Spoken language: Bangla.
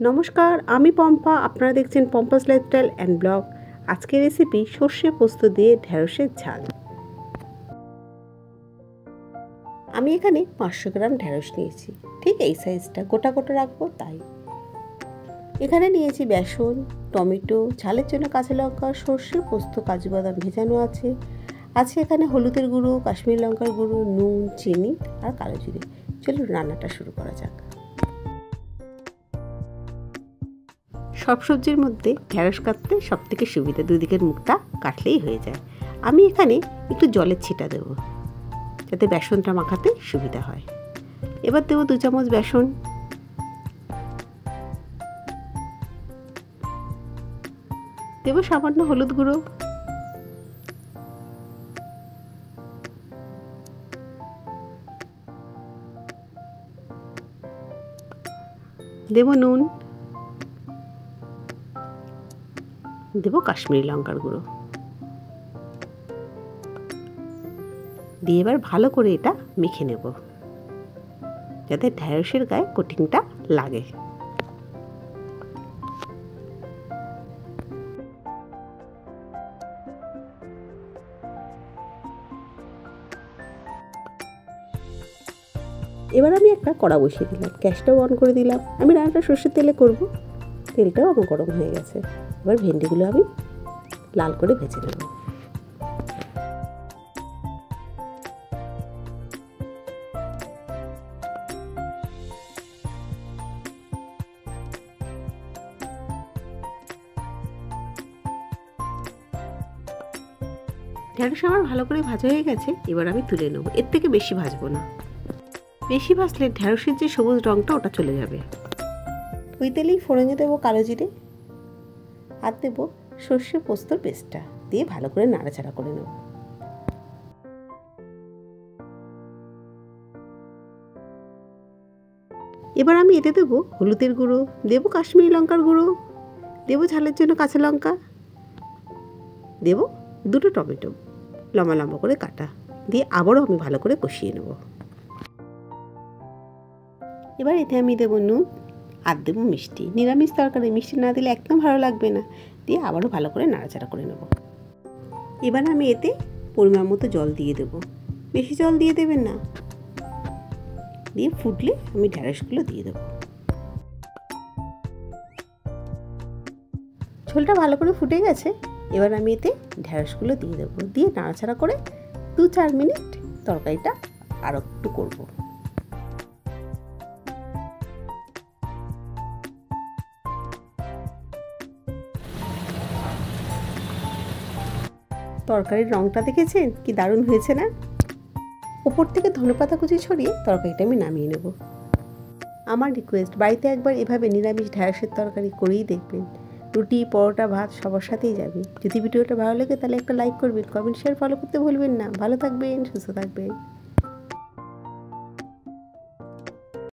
নমস্কার, আমি পম্পা। আপনারা দেখছেন পম্পাস লাইফস্টাইল অ্যান্ড ব্লগ। আজকের রেসিপি সর্ষে পোস্ত দিয়ে ঢেঁড়সের ঝাল। আমি এখানে 500 গ্রাম ঢেঁড়স নিয়েছি, ঠিক এই সাইজটা, গোটা গোটা রাখবো তাই। এখানে নিয়েছি বেসন, টমেটো, ঝালের জন্য কাঁচা লঙ্কা, সর্ষে, পোস্ত, কাজু বাদাম ভেজানো আছে এখানে হলুদের গুঁড়ো, কাশ্মীরি লঙ্কার গুঁড়ো, নুন, চিনি আর কালো জিরে। চলুন রান্নাটা শুরু করা যাক। সব সবজির মধ্যে ঢেঁড়স কাটতে সব থেকে সুবিধা, দুদিকের মুখটা কাটলেই হয়ে যায়। আমি এখানে একটু জলের ছিটা দেব যাতে বেসনটা মাখাতে সুবিধা হয়। এবার দেবো 2 চামচ বেসন, দেবো সামান্য হলুদ গুঁড়ো, দেবো নুন, দেবো কাশ্মীরি লঙ্কার গুঁড়ো দিয়ে এবার ভালো করে এটা মেখে নেব যাতে ঢেঁড়সের গায়ে কোটিংটা লাগে। এবার আমি একটা কড়া বসিয়ে দিলাম, গ্যাসটাও অন করে দিলাম। আমি রান্নাটা সর্ষের তেলে করব, তেলটাও আমার গরম হয়ে গেছে। এবার ভেন্ডিগুলো আমি লাল করে ভেজে নেব। ঢেঁড়স আমার ভালো করে ভাজা হয়ে গেছে, এবার আমি তুলে নেব। এর থেকে বেশি ভাজবো না, বেশি ভাজলে ঢেঁড়সের যে সবুজ রঙটা ওটা চলে যাবে। ওই তেলেই ফোড়নে দেবো কালো জিরে আর দেবো সর্ষে পোস্তর পেস্টটা দিয়ে ভালো করে নাড়াচাড়া করে নেব। এবার আমি এতে দেবো হলুদের গুঁড়ো, দেবো কাশ্মীরি লঙ্কার গুঁড়ো, দেবো ঝালের জন্য কাঁচা লঙ্কা, দেবো 2টো টমেটো লম্বা লম্বা করে কাটা, দিয়ে আবারও আমি ভালো করে কষিয়ে নেব। এবার এতে আমি দেবো নুন আর দেবো মিষ্টি। নিরামিষ তরকারি মিষ্টি না দিলে একদম ভালো লাগবে না। দিয়ে আবারও ভালো করে নাড়াচাড়া করে নেব। এবার আমি এতে পরিমাণ মতো জল দিয়ে দেবো, বেশি জল দিয়ে দেবেন না। দিয়ে ফুটলে আমি ঢেঁড়সগুলো দিয়ে দেবো। ঝোলটা ভালো করে ফুটে গেছে, এবার আমি এতে ঢেঁড়সগুলো দিয়ে দেবো। দিয়ে নাড়াচাড়া করে 2-4 মিনিট তরকারিটা আরও একটু করবো। তরকারির রঙটা দেখেছেন কি দারুণ হয়েছে না? ওপর থেকে ধনেপাতা কুচি ছড়িয়ে তরকারিটা আমি নামিয়ে নেব। আমার রিকোয়েস্ট, বাড়িতে একবার এভাবে নিরামিষ ঢেঁড়সের তরকারি করেই দেখবেন। রুটি, পরোটা, ভাত সবার সাথেই যাবে। যদি ভিডিওটা ভালো লাগে তাহলে একটা লাইক করবেন, কমেন্ট, শেয়ার, ফলো করতে ভুলবেন না। ভালো থাকবেন, সুস্থ থাকবেন।